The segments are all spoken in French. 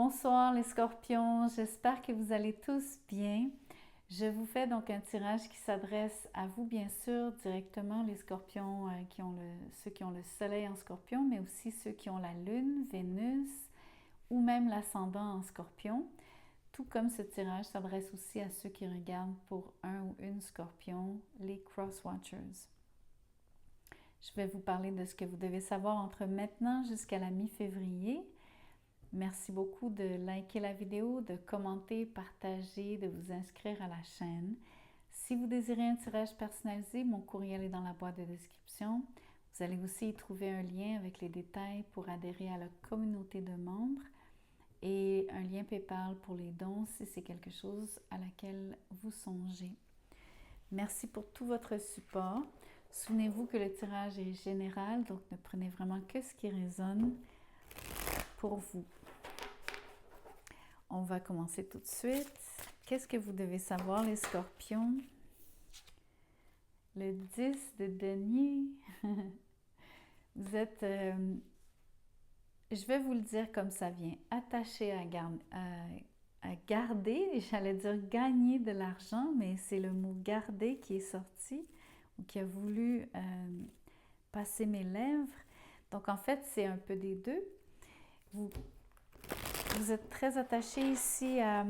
Bonsoir les scorpions, j'espère que vous allez tous bien. Je vous fais donc un tirage qui s'adresse à vous bien sûr directement, les scorpions ceux qui ont le soleil en scorpion, mais aussi ceux qui ont la lune, Vénus ou même l'ascendant en scorpion. Tout comme ce tirage s'adresse aussi à ceux qui regardent pour un ou une scorpion, les cross-watchers. Je vais vous parler de ce que vous devez savoir entre maintenant jusqu'à la mi-février. Merci beaucoup de liker la vidéo, de commenter, partager, de vous inscrire à la chaîne. Si vous désirez un tirage personnalisé, mon courriel est dans la boîte de description. Vous allez aussi y trouver un lien avec les détails pour adhérer à la communauté de membres et un lien PayPal pour les dons si c'est quelque chose à laquelle vous songez. Merci pour tout votre support. Souvenez-vous que le tirage est général, donc ne prenez vraiment que ce qui résonne pour vous. On va commencer tout de suite. Qu'est-ce que vous devez savoir, les scorpions? Le 10 de denier. Vous êtes, je vais vous le dire comme ça vient, attaché à garder, j'allais dire gagner de l'argent, mais c'est le mot garder qui est sorti ou qui a voulu passer mes lèvres. Donc en fait, c'est un peu des deux. Vous êtes très attaché ici à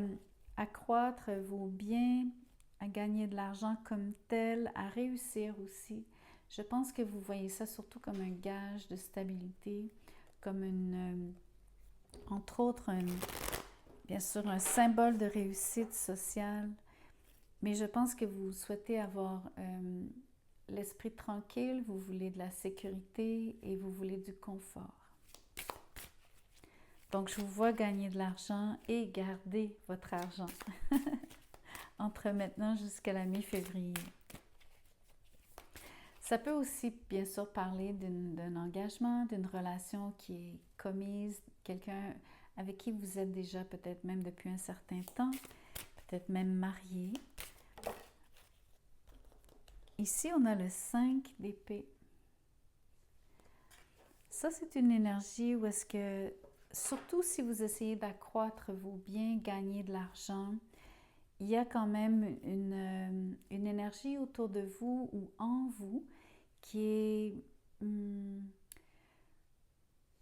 accroître vos biens, à gagner de l'argent comme tel, à réussir aussi. Je pense que vous voyez ça surtout comme un gage de stabilité, comme entre autres, bien sûr, un symbole de réussite sociale. Mais je pense que vous souhaitez avoir l'esprit tranquille, vous voulez de la sécurité et vous voulez du confort. Donc, je vous vois gagner de l'argent et garder votre argent entre maintenant jusqu'à la mi-février. Ça peut aussi, bien sûr, parler d'un engagement, d'une relation qui est commise, quelqu'un avec qui vous êtes déjà peut-être même depuis un certain temps, peut-être même marié. Ici, on a le 5 d'épée. Ça, c'est une énergie où est-ce que, surtout si vous essayez d'accroître vos biens, gagner de l'argent, il y a quand même une énergie autour de vous ou en vous qui est,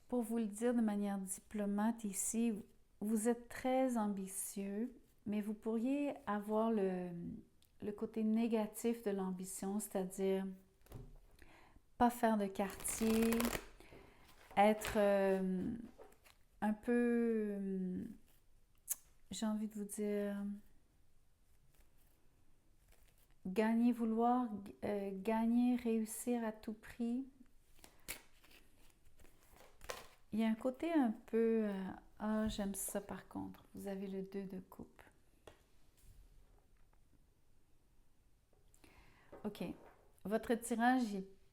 pour vous le dire de manière diplomate ici, vous êtes très ambitieux, mais vous pourriez avoir le côté négatif de l'ambition, c'est-à-dire pas faire de quartier, être un peu, j'ai envie de vous dire, vouloir gagner, réussir à tout prix. Il y a un côté un peu, j'aime ça par contre. Vous avez le 2 de coupe. Ok. Votre tirage,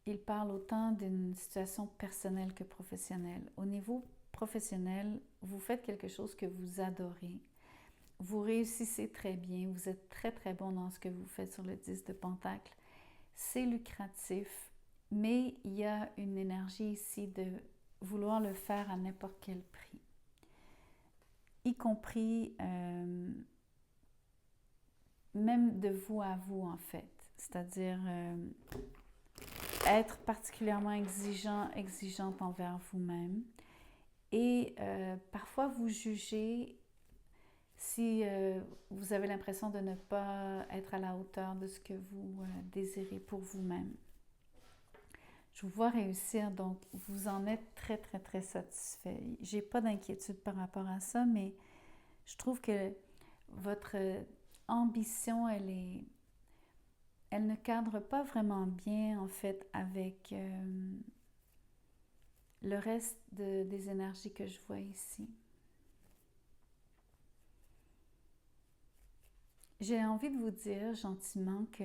il parle autant d'une situation personnelle que professionnelle. Au niveau professionnel, vous faites quelque chose que vous adorez. Vous réussissez très bien. Vous êtes très, très bon dans ce que vous faites sur le 10 de Pentacle. C'est lucratif, mais il y a une énergie ici de vouloir le faire à n'importe quel prix. Y compris même de vous à vous, en fait. C'est-à-dire être particulièrement exigeante envers vous-même. Et parfois, vous jugez si vous avez l'impression de ne pas être à la hauteur de ce que vous désirez pour vous-même. Je vous vois réussir, donc vous en êtes très, très, très satisfait. J'ai pas d'inquiétude par rapport à ça, mais je trouve que votre ambition, elle ne cadre pas vraiment bien, en fait, avec le reste des énergies que je vois ici. J'ai envie de vous dire gentiment que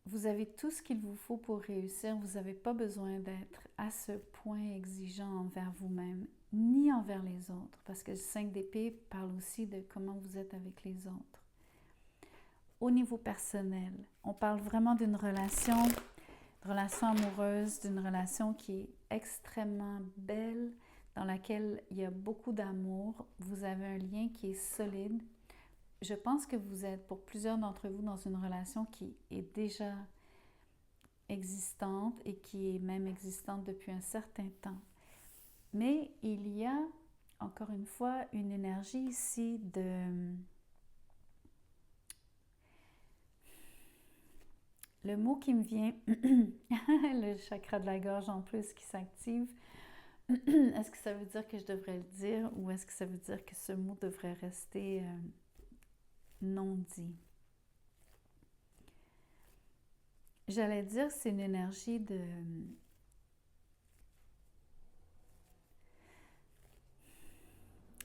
vous avez tout ce qu'il vous faut pour réussir. Vous n'avez pas besoin d'être à ce point exigeant envers vous-même, ni envers les autres, parce que le 5 d'épée parle aussi de comment vous êtes avec les autres. Au niveau personnel, on parle vraiment d'une relation amoureuse, d'une relation qui est extrêmement belle, dans laquelle il y a beaucoup d'amour. Vous avez un lien qui est solide. Je pense que vous êtes, pour plusieurs d'entre vous, dans une relation qui est déjà existante et qui est même existante depuis un certain temps. Mais il y a, encore une fois, une énergie ici de... Le mot qui me vient, le chakra de la gorge en plus qui s'active, est-ce que ça veut dire que je devrais le dire ou est-ce que ça veut dire que ce mot devrait rester non dit? J'allais dire c'est une énergie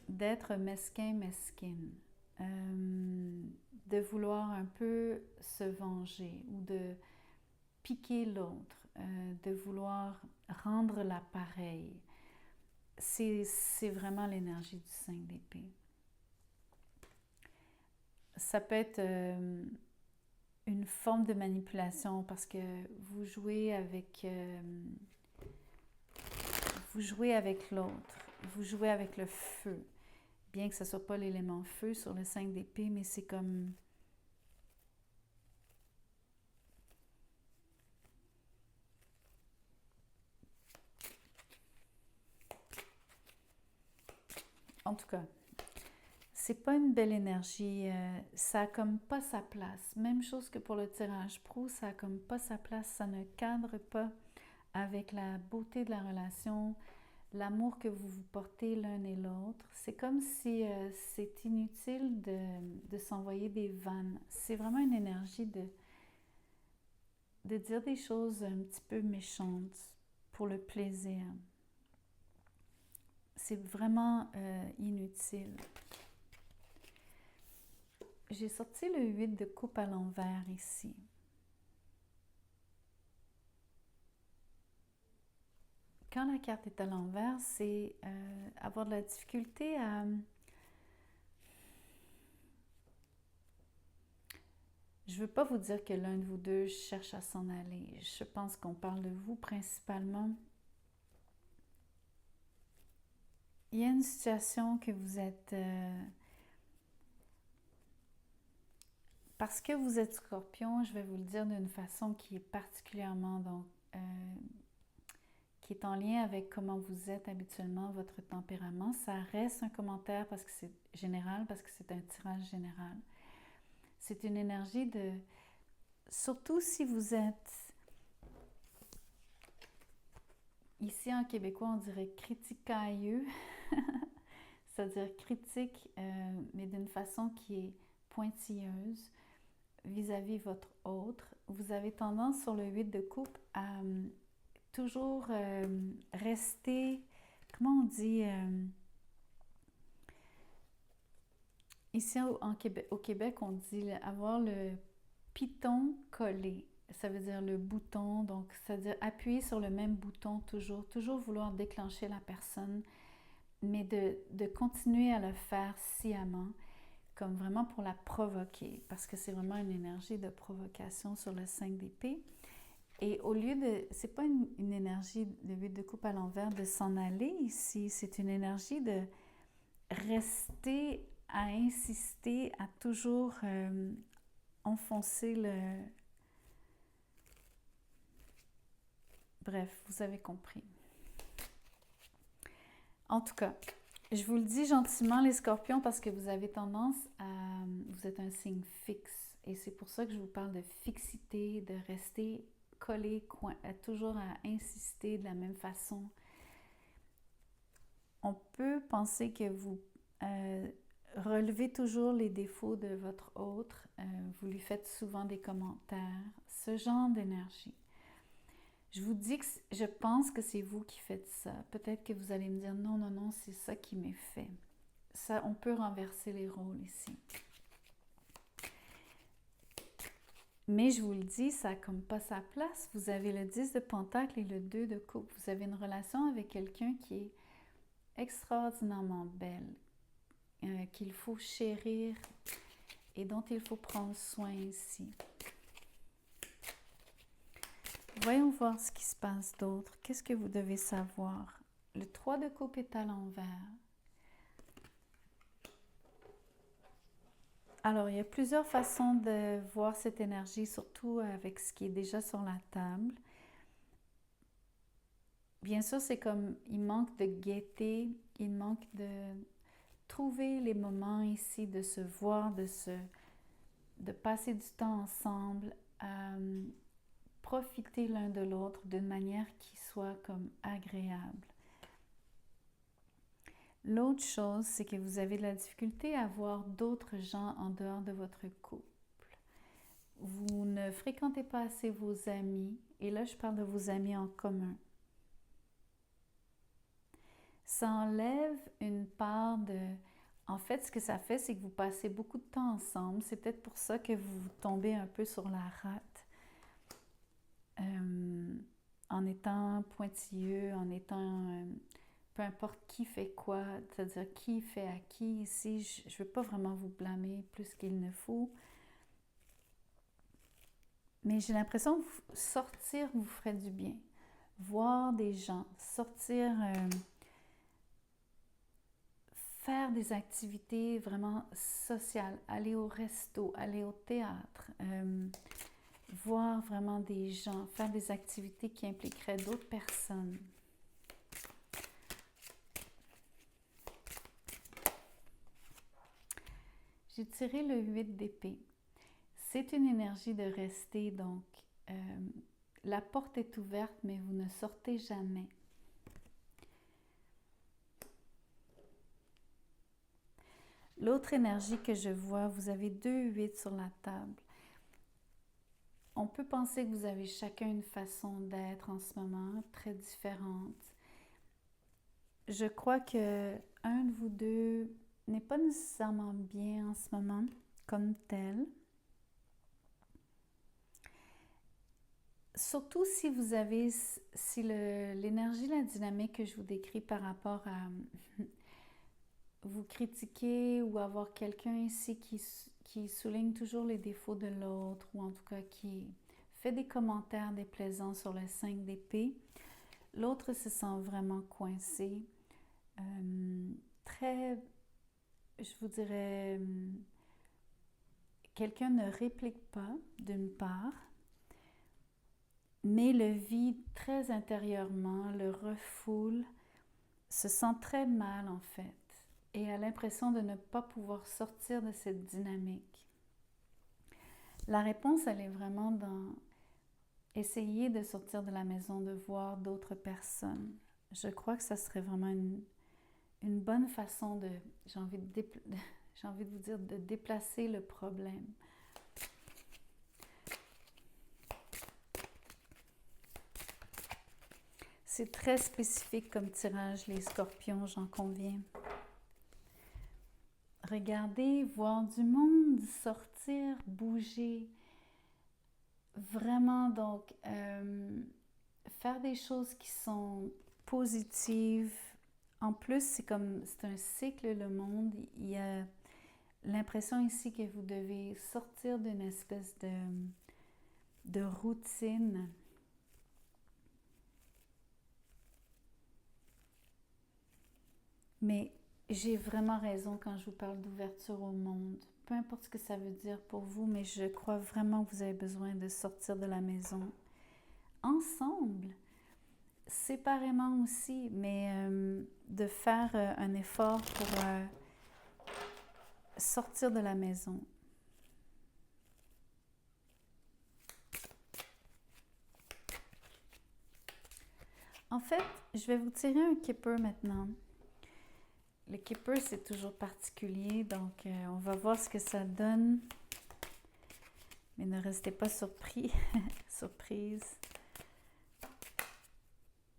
d'être mesquin, mesquine, de vouloir un peu se venger ou de piquer l'autre, de vouloir rendre l'appareil. C'est vraiment l'énergie du 5 d'épée. Ça peut être une forme de manipulation parce que vous jouez avec l'autre, vous jouez avec le feu. Bien que ce ne soit pas l'élément feu sur le 5 d'épée, mais c'est comme... En tout cas, c'est pas une belle énergie, ça a comme pas sa place. Même chose que pour le tirage pro, ça a comme pas sa place, ça ne cadre pas avec la beauté de la relation, l'amour que vous vous portez l'un et l'autre. C'est comme si c'est inutile de s'envoyer des vannes. C'est vraiment une énergie de dire des choses un petit peu méchantes pour le plaisir. C'est vraiment inutile. J'ai sorti le 8 de coupe à l'envers ici. Quand la carte est à l'envers, c'est avoir de la difficulté à... Je ne veux pas vous dire que l'un de vous deux cherche à s'en aller. Je pense qu'on parle de vous principalement. Il y a une situation que vous êtes... parce que vous êtes Scorpion, je vais vous le dire d'une façon qui est particulièrement donc qui est en lien avec comment vous êtes habituellement, votre tempérament. Ça reste un commentaire parce que c'est général, parce que c'est un tirage général. C'est une énergie de... Surtout si vous êtes... Ici en québécois, on dirait criticailleux, c'est-à-dire critique, mais d'une façon qui est pointilleuse vis-à-vis votre autre. Vous avez tendance sur le 8 de coupe à toujours rester, comment on dit, ici au Québec, on dit avoir le piton collé. Ça veut dire le bouton, donc c'est-à-dire appuyer sur le même bouton toujours vouloir déclencher la personne, mais de continuer à le faire sciemment, comme vraiment pour la provoquer, parce que c'est vraiment une énergie de provocation sur le 5 d'épée. Et au lieu de... c'est pas une énergie de 8 de coupe à l'envers de s'en aller ici, c'est une énergie de rester à insister, à toujours enfoncer le... Bref, vous avez compris. En tout cas, je vous le dis gentiment les scorpions parce que vous avez tendance à... Vous êtes un signe fixe et c'est pour ça que je vous parle de fixité, de rester collé, toujours à insister de la même façon. On peut penser que vous relevez toujours les défauts de votre autre, vous lui faites souvent des commentaires, ce genre d'énergie. Je vous dis que je pense que c'est vous qui faites ça. Peut-être que vous allez me dire non, c'est ça qui m'est fait. Ça, on peut renverser les rôles ici. Mais je vous le dis, ça n'a comme pas sa place. Vous avez le 10 de pentacle et le 2 de coupe. Vous avez une relation avec quelqu'un qui est extraordinairement belle, qu'il faut chérir et dont il faut prendre soin ici. Voyons voir ce qui se passe d'autre. Qu'est-ce que vous devez savoir? Le 3 de coupe est à l'envers. Alors, il y a plusieurs façons de voir cette énergie, surtout avec ce qui est déjà sur la table. Bien sûr, c'est comme, il manque de gaieté, il manque de trouver les moments ici, de se voir, de passer du temps ensemble, profiter l'un de l'autre d'une manière qui soit comme agréable. L'autre chose, c'est que vous avez de la difficulté à voir d'autres gens en dehors de votre couple. Vous ne fréquentez pas assez vos amis, et là je parle de vos amis en commun. Ça enlève une part de... En fait, ce que ça fait, c'est que vous passez beaucoup de temps ensemble. C'est peut-être pour ça que vous tombez un peu sur la rate. En étant pointilleux, en étant... peu importe qui fait quoi, c'est-à-dire qui fait à qui. Ici, je ne veux pas vraiment vous blâmer plus qu'il ne faut. Mais j'ai l'impression que sortir vous ferait du bien. Voir des gens, sortir, faire des activités vraiment sociales, aller au resto, aller au théâtre, voir vraiment des gens, faire des activités qui impliqueraient d'autres personnes. J'ai tiré le 8 d'épée. C'est une énergie de rester, donc la porte est ouverte, mais vous ne sortez jamais. L'autre énergie que je vois, vous avez 2 8 sur la table. On peut penser que vous avez chacun une façon d'être en ce moment, très différente. Je crois que un de vous deux n'est pas nécessairement bien en ce moment, comme tel. Surtout si vous avez, si l'énergie, la dynamique que je vous décris par rapport à vous critiquer ou avoir quelqu'un ici qui souligne toujours les défauts de l'autre ou en tout cas qui fait des commentaires déplaisants sur le 5 d'épée, l'autre se sent vraiment coincé. Très, je vous dirais, quelqu'un ne réplique pas d'une part, mais le vit très intérieurement, le refoule, se sent très mal en fait et a l'impression de ne pas pouvoir sortir de cette dynamique. La réponse, elle est vraiment dans essayer de sortir de la maison, de voir d'autres personnes. Je crois que ça serait vraiment une bonne façon de, j'ai envie de vous dire, de déplacer le problème. C'est très spécifique comme tirage, les scorpions, j'en conviens. Regardez, voir du monde, sortir, bouger. Vraiment, donc, faire des choses qui sont positives. En plus, c'est un cycle, le monde. Il y a l'impression ici que vous devez sortir d'une espèce de routine. Mais j'ai vraiment raison quand je vous parle d'ouverture au monde. Peu importe ce que ça veut dire pour vous, mais je crois vraiment que vous avez besoin de sortir de la maison. Ensemble, séparément aussi, mais de faire un effort pour sortir de la maison. En fait, je vais vous tirer un Kipper maintenant. Le Kipper, c'est toujours particulier, donc on va voir ce que ça donne. Mais ne restez pas surpris, surprise.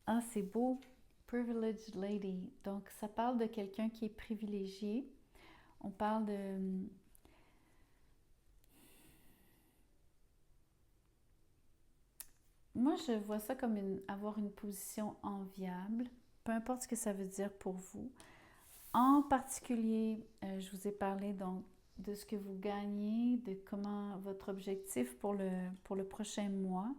Ah, c'est beau. Privileged Lady. Donc, ça parle de quelqu'un qui est privilégié. On parle de... Moi, je vois ça comme avoir une position enviable, peu importe ce que ça veut dire pour vous. En particulier, je vous ai parlé donc de ce que vous gagnez, de comment votre objectif pour le prochain mois.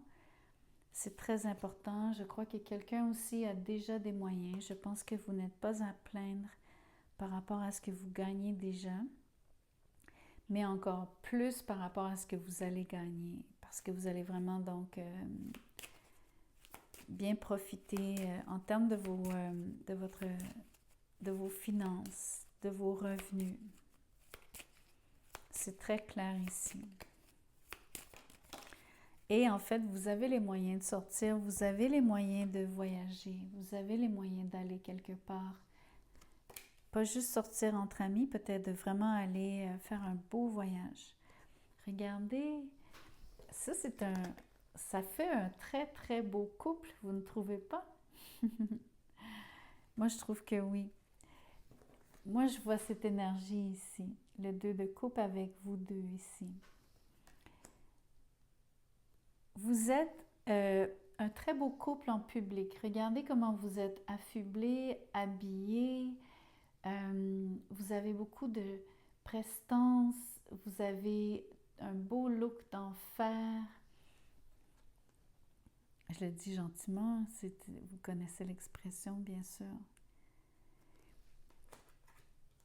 C'est très important. Je crois que quelqu'un aussi a déjà des moyens. Je pense que vous n'êtes pas à plaindre par rapport à ce que vous gagnez déjà, mais encore plus par rapport à ce que vous allez gagner, parce que vous allez vraiment donc bien profiter en termes de vos finances, de vos revenus. C'est très clair ici. Et en fait, vous avez les moyens de sortir, vous avez les moyens de voyager, vous avez les moyens d'aller quelque part. Pas juste sortir entre amis, peut-être de vraiment aller faire un beau voyage. Regardez, ça fait un très très beau couple, vous ne trouvez pas? Moi, je trouve que oui. Moi, je vois cette énergie ici, le 2 de coupe avec vous deux ici. Vous êtes un très beau couple en public. Regardez comment vous êtes affublés, habillés. Vous avez beaucoup de prestance. Vous avez un beau look d'enfer. Je le dis gentiment, vous connaissez l'expression, bien sûr.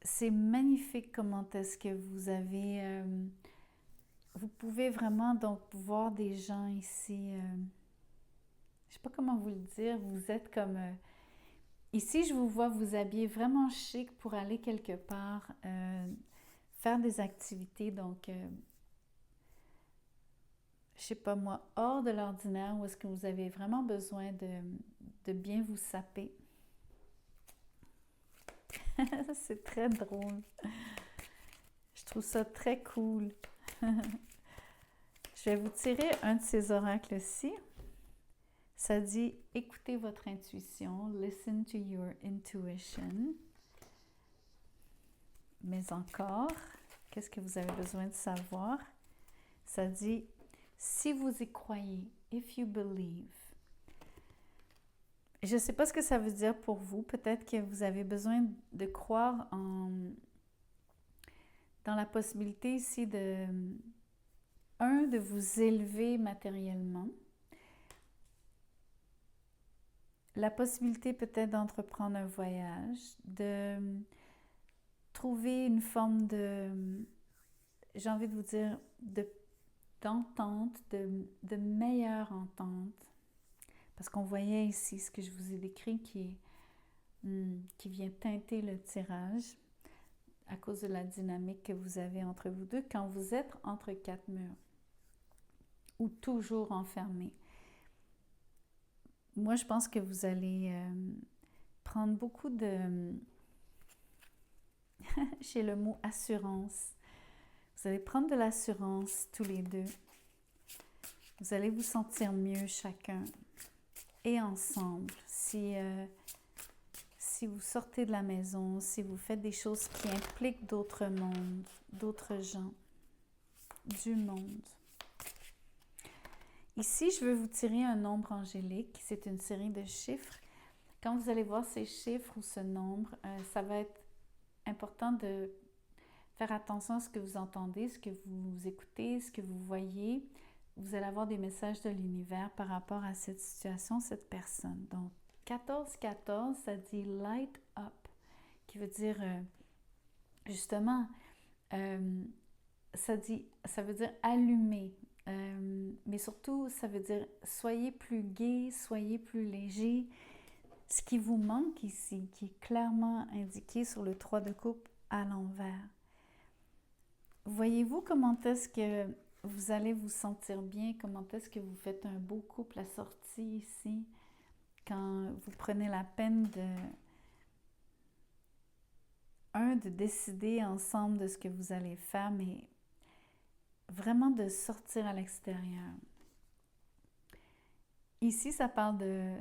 C'est magnifique comment est-ce que vous avez... vous pouvez vraiment donc voir des gens ici... je ne sais pas comment vous le dire, vous êtes comme... ici, je vous vois vous habiller vraiment chic pour aller quelque part, faire des activités, donc... je sais pas moi, hors de l'ordinaire, où est-ce que vous avez vraiment besoin de bien vous saper. C'est très drôle. Je trouve ça très cool. Je vais vous tirer un de ces oracles-ci. Ça dit « Écoutez votre intuition, listen to your intuition ». Mais encore, qu'est-ce que vous avez besoin de savoir? Ça dit « Si vous y croyez, if you believe ». Je ne sais pas ce que ça veut dire pour vous. Peut-être que vous avez besoin de croire dans la possibilité ici de vous élever matériellement. La possibilité peut-être d'entreprendre un voyage, de trouver une forme de, j'ai envie de vous dire, d'entente, de meilleure entente. Parce qu'on voyait ici ce que je vous ai décrit qui vient teinter le tirage à cause de la dynamique que vous avez entre vous deux quand vous êtes entre quatre murs ou toujours enfermés. Moi, je pense que vous allez prendre beaucoup de... J'ai le mot assurance. Vous allez prendre de l'assurance tous les deux. Vous allez vous sentir mieux chacun et ensemble. Si vous sortez de la maison, si vous faites des choses qui impliquent d'autres mondes, d'autres gens, du monde. Ici, je veux vous tirer un nombre angélique. C'est une série de chiffres. Quand vous allez voir ces chiffres ou ce nombre, ça va être important de faire attention à ce que vous entendez, ce que vous écoutez, ce que vous voyez. Vous allez avoir des messages de l'univers par rapport à cette situation, cette personne. Donc, 14-14, ça dit « light up », qui veut dire, justement, ça veut dire « allumer ». Mais surtout, ça veut dire « soyez plus gai, soyez plus léger ». Ce qui vous manque ici, qui est clairement indiqué sur le 3 de coupe à l'envers. Voyez-vous comment est-ce que vous allez vous sentir bien? Comment est-ce que vous faites un beau couple à sortie ici? Quand vous prenez la peine de décider ensemble de ce que vous allez faire, mais vraiment de sortir à l'extérieur. Ici, ça parle de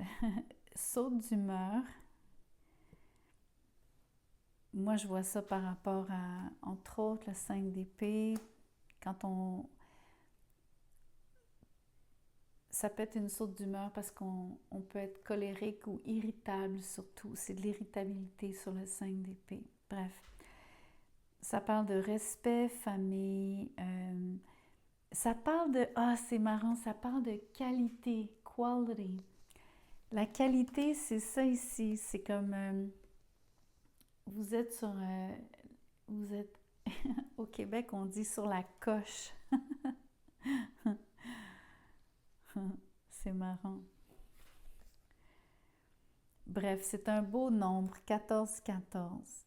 saut d'humeur. Moi, je vois ça par rapport à, entre autres, le 5 d'épée. Quand ça peut être une saute d'humeur parce qu'on peut être colérique ou irritable surtout. C'est de l'irritabilité sur le 5 d'épée. Bref, ça parle de respect, famille. Ça parle de... Ah, c'est marrant, ça parle de qualité, quality. La qualité, c'est ça ici. C'est comme vous êtes sur... vous êtes... Au Québec, on dit sur la coche. C'est marrant. Bref, c'est un beau nombre, 14-14.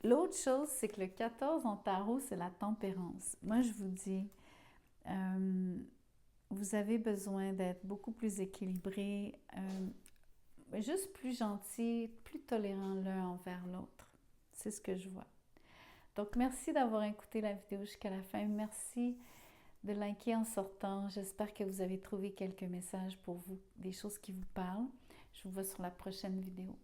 L'autre chose, c'est que le 14 en tarot, c'est la tempérance. Moi, je vous dis, vous avez besoin d'être beaucoup plus équilibré, juste plus gentil, plus tolérant l'un envers l'autre. C'est ce que je vois. Donc, merci d'avoir écouté la vidéo jusqu'à la fin. Merci de liker en sortant. J'espère que vous avez trouvé quelques messages pour vous, des choses qui vous parlent. Je vous vois sur la prochaine vidéo.